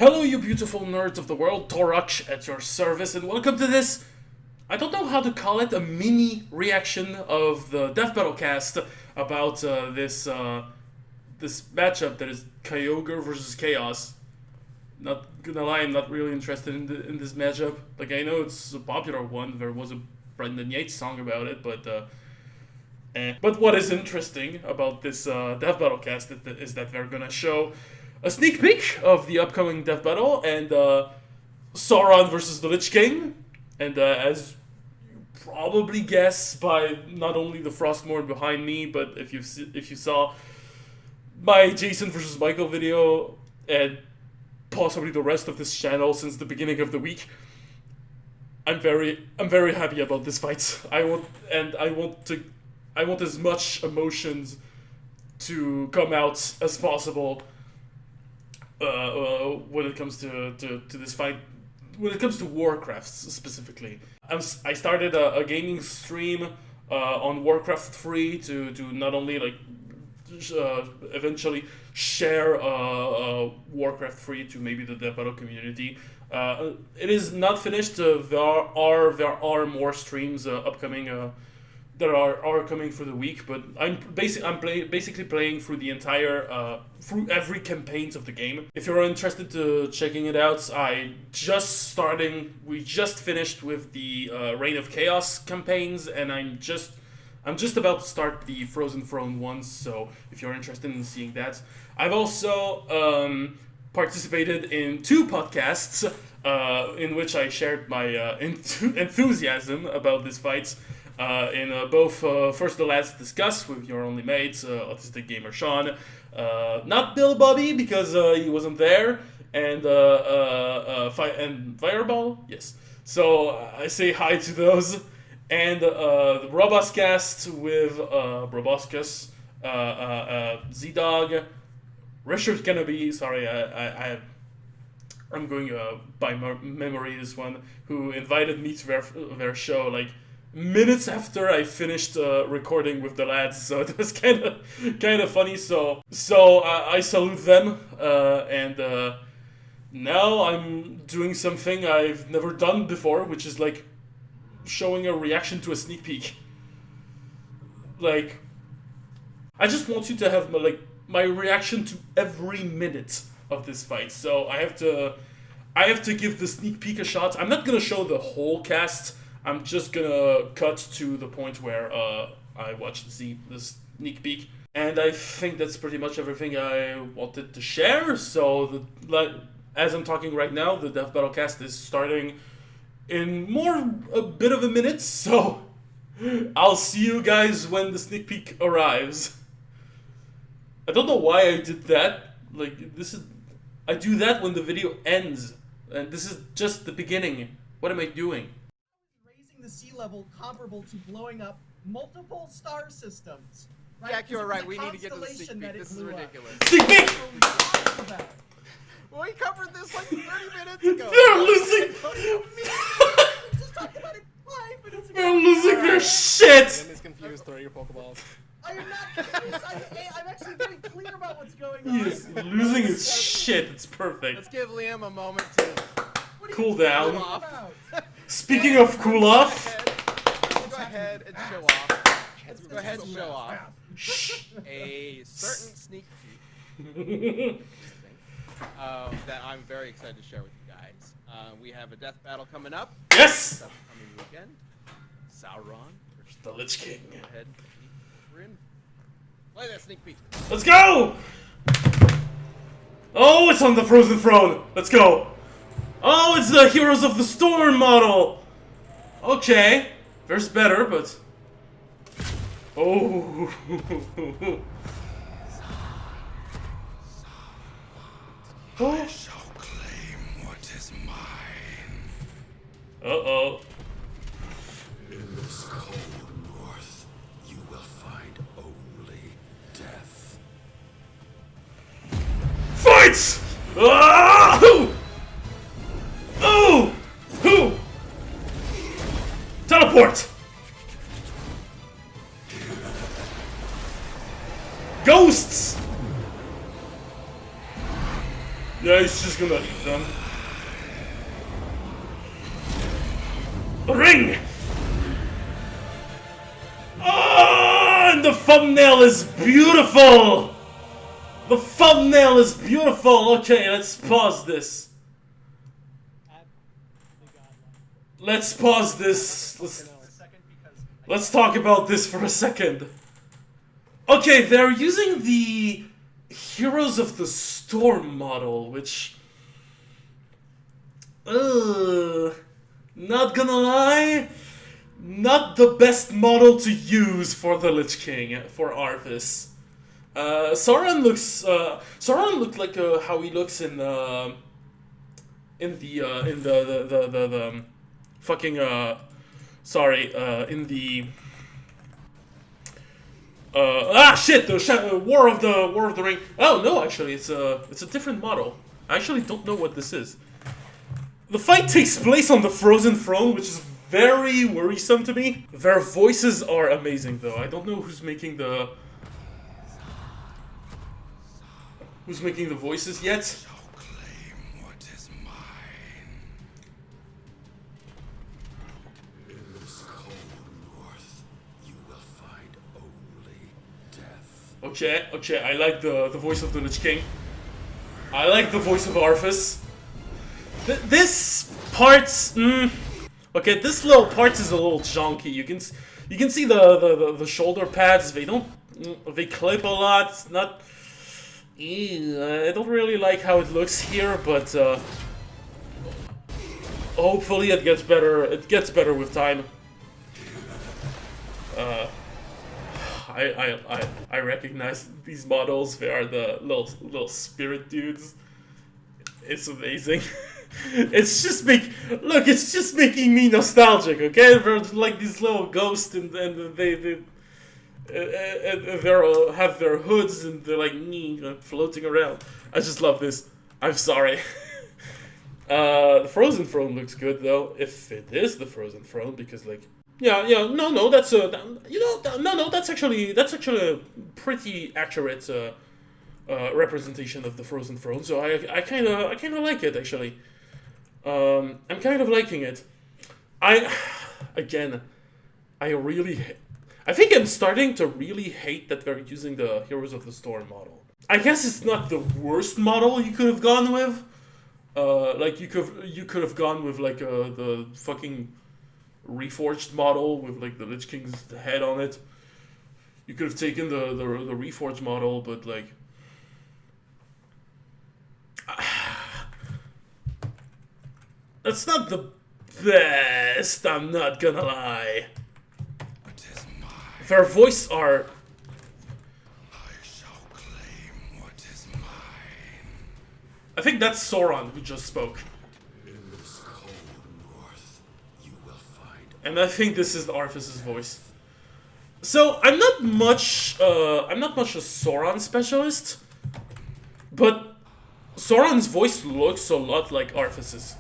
Hello you beautiful nerds of the world, Torach at your service, and welcome to this, I don't know how to call it, a mini reaction of the Death Battle cast about this matchup that is Kyogre versus Chaos. Not gonna lie, I'm not really interested in this matchup. Like, I know it's a popular one, there was a Brendan Yates song about it, but what is interesting about this Death Battle cast is that they're gonna show a sneak peek of the upcoming Death Battle and Sauron versus the Lich King. And as you probably guess by not only the Frostmourne behind me, but if you saw my Jason versus Michael video and possibly the rest of this channel since the beginning of the week, I'm very happy about this fight. I want as much emotions to come out as possible when it comes to this fight, when it comes to Warcraft specifically. I started a gaming stream on Warcraft 3 to not only like eventually share Warcraft 3 to maybe the Death Battle community. It is not finished. There are more streams upcoming that are coming for the week, but I'm basically playing through the entire through every campaigns of the game. If you're interested to checking it out, we just finished with the Reign of Chaos campaigns, and I'm just about to start the Frozen Throne ones. So if you're interested in seeing that, I've also participated in 2 podcasts in which I shared my enthusiasm about this fight. In both First the Lads Discuss with your only mates, AutisticGamerSean, not Bill Bobby because he wasn't there, and Fireball, yes. So I say hi to those, and the Brobuscus with Brobuscus, Zdogg, Richard Kennedy. Sorry, I'm going by memory this one, who invited me to their show like minutes after I finished recording with the lads, so it was kind of funny. So I salute them, and now I'm doing something I've never done before, which is like showing a reaction to a sneak peek. Like, I just want you to have my reaction to every minute of this fight. So I have to give the sneak peek a shot. I'm not gonna show the whole cast. I'm just gonna cut to the point where I watched the sneak peek, and I think that's pretty much everything I wanted to share. So, as I'm talking right now, the Death Battle cast is starting in a bit of a minute. So, I'll see you guys when the sneak peek arrives. I don't know why I did that. I do that when the video ends, and this is just the beginning. What am I doing? The sea level comparable to blowing up multiple star systems. Right? Yeah, you're right. We need to get to the sneak peek. This is ridiculous. Sneak peek! Well, we covered this like 30 minutes ago. They're losing. We just talked about it 5 minutes ago. They're losing their shit. Liam is confused. Throw your Pokeballs. I am not confused. I'm actually very clear about what's going on. He's losing his shit. It's perfect. Let's give Liam a moment to cool down. cool off. Speaking of cool off, Go ahead and show off. Go ahead and show off a certain sneak peek that I'm very excited to share with you guys. We have a death battle coming up. Yes! This upcoming weekend. Sauron versus the Lich King. Go ahead. We're in. Play that sneak peek. Let's go! Oh, it's on the Frozen Throne. Let's go. Oh, it's the Heroes of the Storm model! Okay. There's better, but... Oh. I shall claim what is mine. Uh-oh. In this cold north, you will find only death. Fight! Ah! Oh! Who? Teleport! Ghosts! Yeah, he's just gonna leave them. Ring! Oh, and the thumbnail is beautiful! The thumbnail is beautiful! Okay, let's pause this. Let's pause this. Let's talk about this for a second. Okay, they're using the Heroes of the Storm model, which... not gonna lie, not the best model to use for the Lich King, for Arthas. Sauron looked like how he looks in the fucking the War of the Ring. Oh no, actually, it's a different model. I actually don't know what this is. The fight takes place on the Frozen Throne, which is very worrisome to me. Their voices are amazing, though. I don't know who's making the voices yet. Okay, I like the voice of the Lich King. I like the voice of Arthas. This part's okay. This little part is a little junky. You can see the shoulder pads. They clip a lot. It's not. I don't really like how it looks here, but hopefully it gets better. It gets better with time. I recognize these models. They are the little spirit dudes. It's amazing. It's just making me nostalgic. Okay, they're like these little ghosts, and they have their hoods, and they're like floating around. I just love this. I'm sorry. The Frozen Throne looks good though, if it is the Frozen Throne, because that's actually a pretty accurate representation of the Frozen Throne. So I kind of like it actually. I'm kind of liking it. I think I'm starting to really hate that they're using the Heroes of the Storm model. I guess it's not the worst model you could have gone with. Like you could have gone with like the fucking reforged model with like the Lich King's head on it. You could have taken the reforged model, but like that's not the best, I'm not gonna lie. Their voice are... I shall claim what is mine. I think that's Sauron who just spoke. In this cold north, you will find... And I think this is Arthas' voice. So, I'm not much a Sauron specialist, but Sauron's voice looks a lot like Arthas's.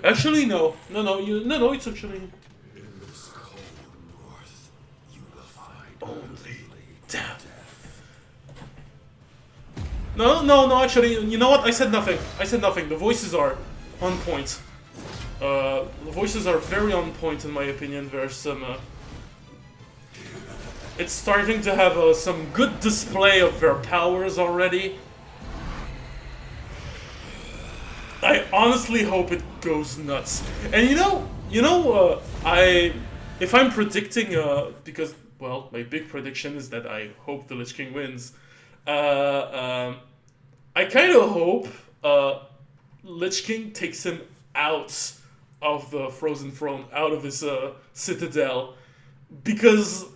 Actually, no, it's actually... In this cold north, you will find only death. No, actually, you know what? I said nothing. The voices are on point. The voices are very on point in my opinion. There's some... it's starting to have some good display of their powers already. I honestly hope it goes nuts. And if I'm predicting, because, well, my big prediction is that I hope the Lich King wins. I kind of hope Lich King takes him out of the Frozen Throne, out of his citadel, because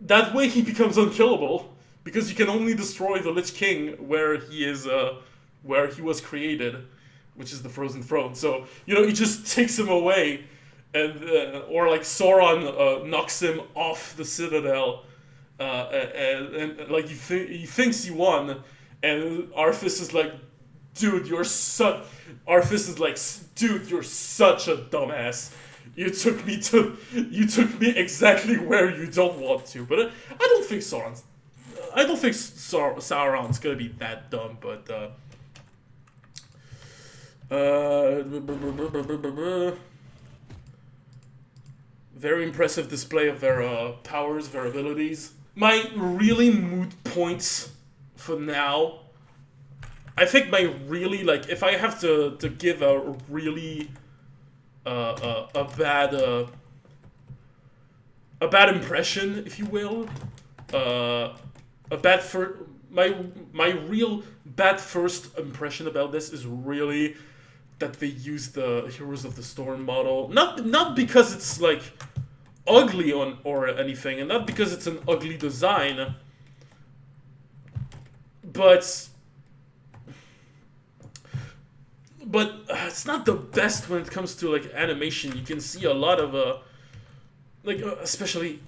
that way he becomes unkillable. Because you can only destroy the Lich King where he is. Where he was created, which is the Frozen Throne. So, he just takes him away, and or like Sauron knocks him off the Citadel, and like he thinks he won, and Arthas is like, dude, you're such a dumbass. You took me exactly where you don't want to. But I don't think Sauron's gonna be that dumb. But very impressive display of their powers, their abilities. My really moot points for now. I think my really, like, if I have to give a really a bad impression, if you will, my real bad first impression about this is really that they use the Heroes of the Storm model, not because it's like ugly or anything, and not because it's an ugly design, but it's not the best when it comes to like animation. You can see a lot of especially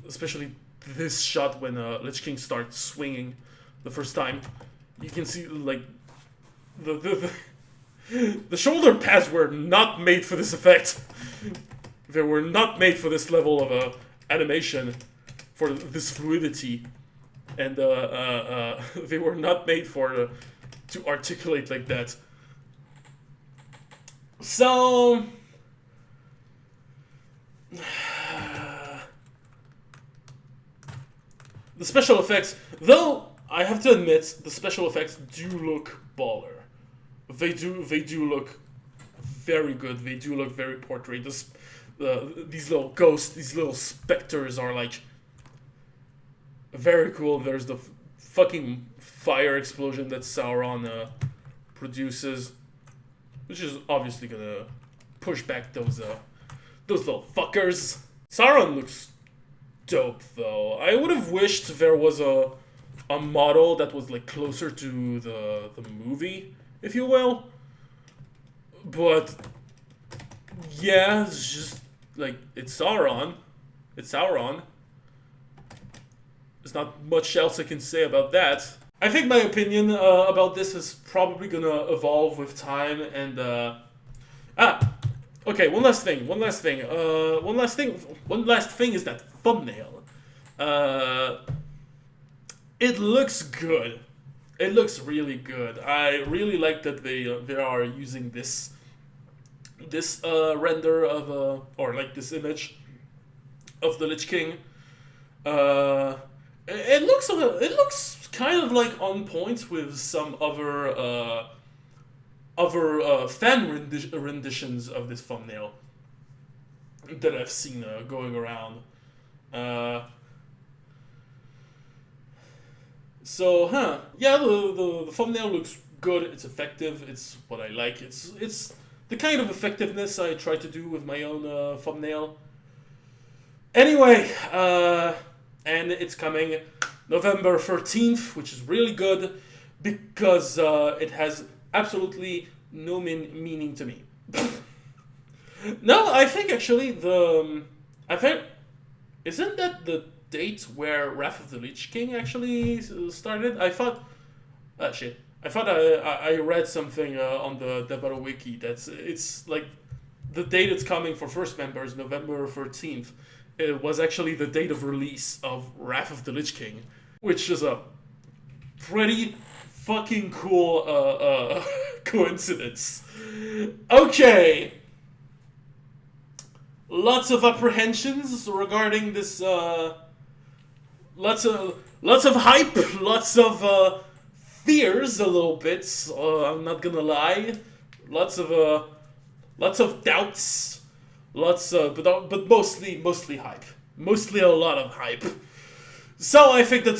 this shot when Lich King starts swinging the first time. You can see like the shoulder pads were not made for this effect. They were not made for this level of animation, for this fluidity, and they were not made to articulate like that. So the special effects, though, I have to admit, the special effects do look baller. They do look very good. They do look very portrait. These little ghosts, these little specters are like very cool. There's the fucking fire explosion that Sauron produces, which is obviously gonna push back those little fuckers. Sauron looks dope though. I would have wished there was a model that was like closer to the movie, if you will. But yeah, it's just like it's Sauron. It's Sauron. There's not much else I can say about that. I think my opinion about this is probably gonna evolve with time, and okay, one last thing is that thumbnail. It looks good. It looks really good. I really like that they are using this render of or like this image of the Lich King. It looks kind of like on point with some other fan renditions of this thumbnail that I've seen going around. Yeah, the thumbnail looks good. It's effective. It's what I like. It's the kind of effectiveness I try to do with my own thumbnail. Anyway, and it's coming November 13th, which is really good because it has absolutely no meaning to me. No, I think actually isn't that the date where Wrath of the Lich King actually started? I thought I read something on the Debata wiki it's like the date it's coming for first members, November 13th. It was actually the date of release of Wrath of the Lich King, which is a pretty fucking cool coincidence. Okay. Lots of apprehensions regarding this. Lots of hype. Lots of fears. A little bit. I'm not gonna lie. Lots of doubts. But mostly hype. Mostly a lot of hype. So I think I'm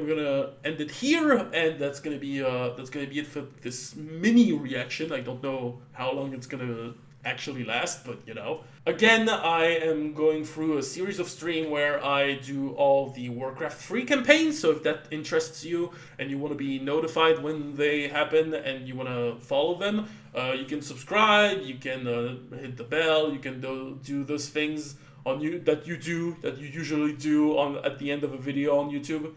gonna end it here, and that's gonna be it for this mini reaction. I don't know how long it's gonna actually last, but you know. Again, I am going through a series of streams where I do all the Warcraft 3 campaigns, so if that interests you and you want to be notified when they happen and you want to follow them, you can subscribe, you can hit the bell, you can do those things that you usually do at the end of a video on YouTube.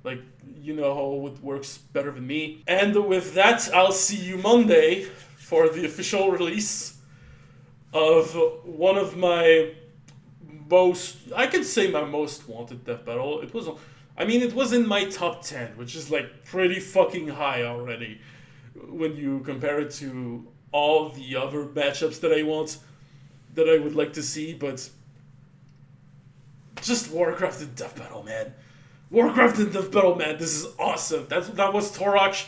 Like, you know how it works better than me. And with that, I'll see you Monday for the official release of one of my most, I can say my most wanted death battle. It was, I mean, it was in my top 10, which is like pretty fucking high already when you compare it to all the other matchups that I want, that I would like to see, but just Warcraft and death battle, man. Warcraft and death battle, man. This is awesome. That was Torok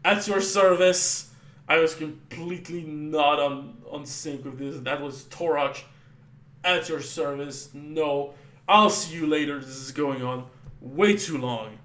at your service. I was completely not on sync with this. That was Torok at your service. No, I'll see you later. This is going on way too long.